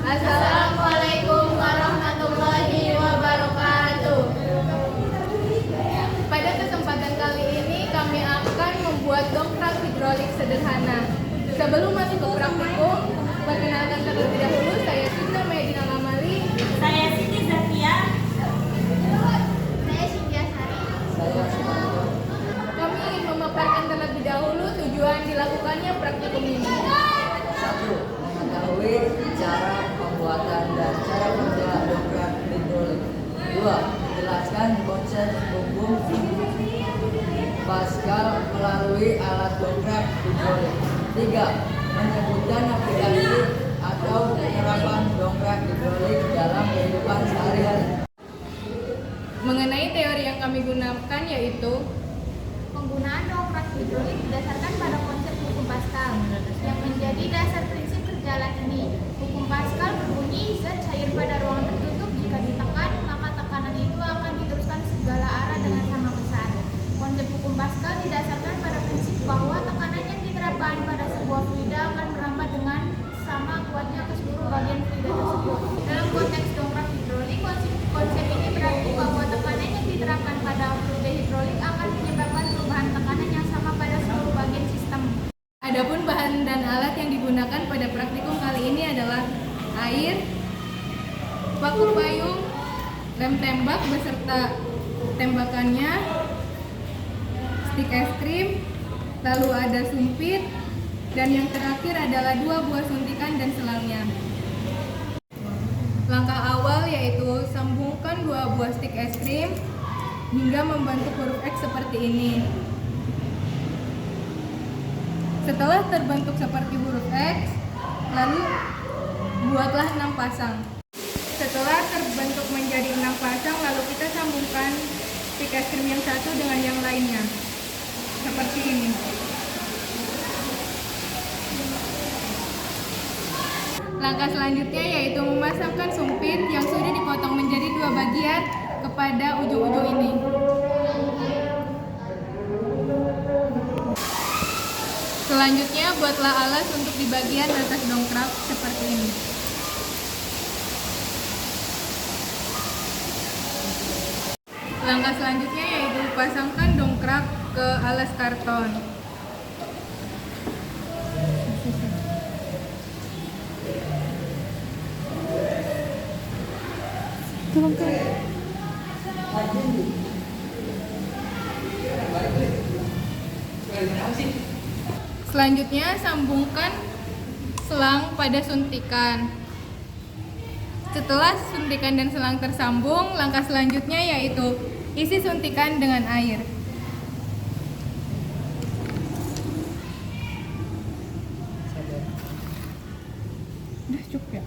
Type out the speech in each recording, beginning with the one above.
Assalamualaikum warahmatullahi wabarakatuh. Pada kesempatan kali ini kami akan membuat dongkrak hidrolik sederhana. Sebelum masuk ke praktikum, perkenalkan terlebih dahulu, saya Sinta Medina Lamali. Saya Siti Zakia. Saya Cynthia Sari. Kami ingin memaparkan terlebih dahulu tujuan dilakukannya praktikum ini. 1. Mengetahui cara pembuatan dan cara kerja dongkrak hidrolik. 2. Menjelaskan konsep hukum Pascal melalui alat dongkrak hidrolik. 3. Menyebutkan aplikasi atau penerapan dongkrak hidrolik dalam kehidupan sehari-hari. Mengenai teori yang kami gunakan yaitu Penggunaan dongkrak hidrolik didasarkan pada konsep hukum Pascal yang menjadi dasar prinsip kerja ini. Hukum Pascal berbunyi, zat cair pada ruangan tertutup jika ditekan, maka tekanan itu akan diteruskan segala arah dengan sama besar. Konsep hukum Pascal didasarkan pada prinsip bahwa tekanan yang diterapkan pada sebuah fluida akan merambat dengan sama kuatnya ke seluruh bagian fluida tersebut. Dalam konteks dongkrak hidrolik, konsep ini berarti bahwa tekanan yang diterapkan pada fluida hidrolik akan menyebabkan perubahan tekanan yang sama pada seluruh bagian sistem. adapun bahan dan alat yang digunakan pada praktikum kali ini adalah air, paku payung, lem tembak beserta tembakannya, stik es krim, lalu ada sumpit, dan yang terakhir adalah 2 buah suntikan dan selangnya. Langkah awal yaitu sambungkan 2 buah stik es krim hingga membentuk huruf X seperti ini. Setelah terbentuk seperti huruf X, lalu buatlah 6 pasang. Setelah terbentuk menjadi 6 pasang, lalu kita sambungkan stik es krim yang satu dengan yang lainnya. Seperti ini. Langkah selanjutnya yaitu memasangkan sumpit yang sudah dipotong menjadi 2 bagian kepada ujung-ujung ini. Selanjutnya buatlah alas untuk di bagian atas dongkrak seperti ini. Langkah selanjutnya yaitu pasangkan dongkrak ke alas karton. Selanjutnya sambungkan selang pada suntikan. Setelah suntikan dan selang tersambung, langkah selanjutnya yaitu isi suntikan dengan air. Udah cukup ya?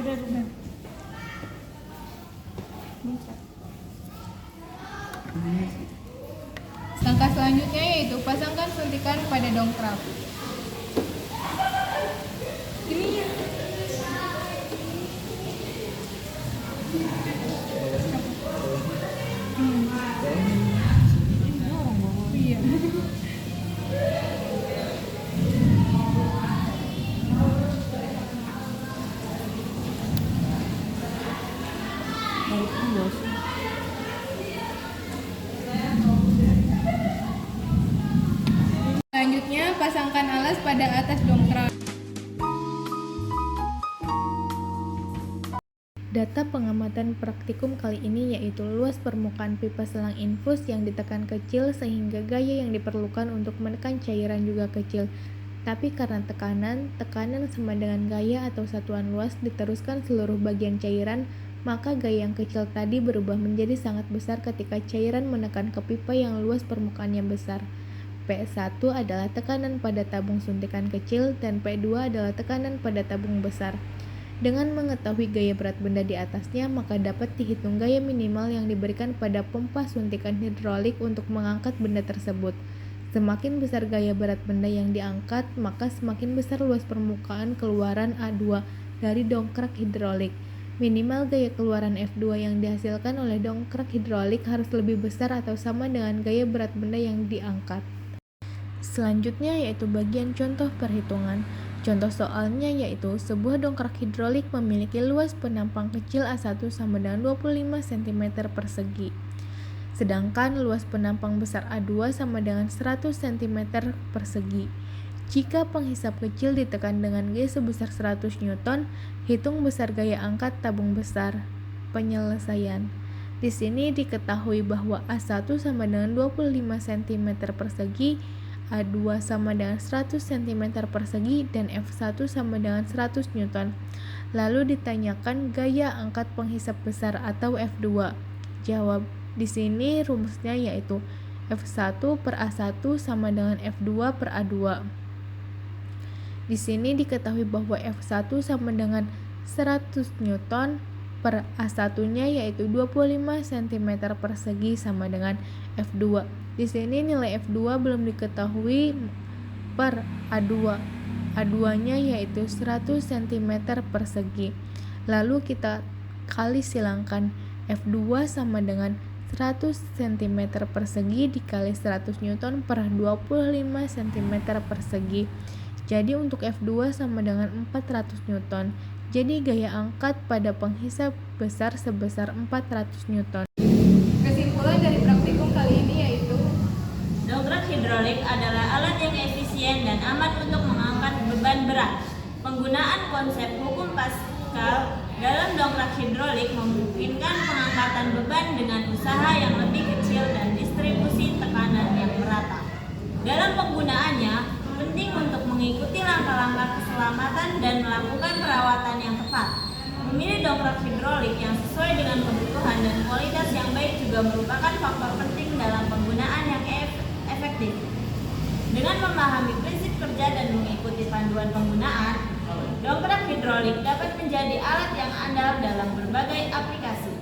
Udah. Langkah selanjutnya yaitu pasangkan suntikan pada dongkrak. Ini ya. Iya. Selanjutnya pasangkan alas pada atas dongkrak. Data pengamatan praktikum kali ini yaitu luas permukaan pipa selang infus yang ditekan kecil sehingga gaya yang diperlukan untuk menekan cairan juga kecil. Tapi karena tekanan sama dengan gaya atau satuan luas diteruskan seluruh bagian cairan, maka gaya yang kecil tadi berubah menjadi sangat besar ketika cairan menekan ke pipa yang luas permukaannya besar. P1 adalah tekanan pada tabung suntikan kecil dan P2 adalah tekanan pada tabung besar. Dengan mengetahui gaya berat benda di atasnya, maka dapat dihitung gaya minimal yang diberikan pada pompa suntikan hidrolik untuk mengangkat benda tersebut. Semakin besar gaya berat benda yang diangkat, maka semakin besar luas permukaan keluaran A2 dari dongkrak hidrolik. Minimal gaya keluaran F2 yang dihasilkan oleh dongkrak hidrolik harus lebih besar atau sama dengan gaya berat benda yang diangkat. Selanjutnya yaitu bagian contoh perhitungan. Contoh soalnya yaitu sebuah dongkrak hidrolik memiliki luas penampang kecil A1 sama dengan 25 cm persegi. Sedangkan luas penampang besar A2 sama dengan 100 cm persegi. Jika penghisap kecil ditekan dengan G sebesar 100 Newton, hitung besar gaya angkat tabung besar. Penyelesaian. Di sini diketahui bahwa A1 sama dengan 25 cm persegi, A2 sama dengan 100 cm persegi, dan F1 sama dengan 100 Newton. Lalu ditanyakan gaya angkat penghisap besar atau F2. Jawab. Di sini rumusnya yaitu F1 per A1 sama dengan F2 per A2. Di sini diketahui bahwa F1 sama dengan 100 Newton per A1-nya yaitu 25 cm persegi sama dengan F2. Di sini nilai F2 belum diketahui per A2. A2-nya yaitu 100 cm persegi. Lalu kita kali silangkan F2 sama dengan 100 cm persegi dikali 100 Newton per 25 cm persegi. Jadi untuk F2 sama dengan 400 Newton. Jadi gaya angkat pada penghisap besar sebesar 400 Newton. Kesimpulan dari praktikum kali ini yaitu Dongkrak hidrolik adalah alat yang efisien dan aman untuk mengangkat beban berat. Penggunaan konsep hukum Pascal dalam dongkrak hidrolik memungkinkan pengangkatan beban dengan usaha yang lebih kecil dan distribusi tekanan yang merata. Dalam penggunaannya, penting untuk mengikuti langkah-langkah keselamatan dan melakukan perawatan yang tepat. Memilih dongkrak hidrolik yang sesuai dengan kebutuhan dan kualitas yang baik juga merupakan faktor penting dalam penggunaan yang efektif. Dengan memahami prinsip kerja dan mengikuti panduan penggunaan, dongkrak hidrolik dapat menjadi alat yang andal dalam berbagai aplikasi.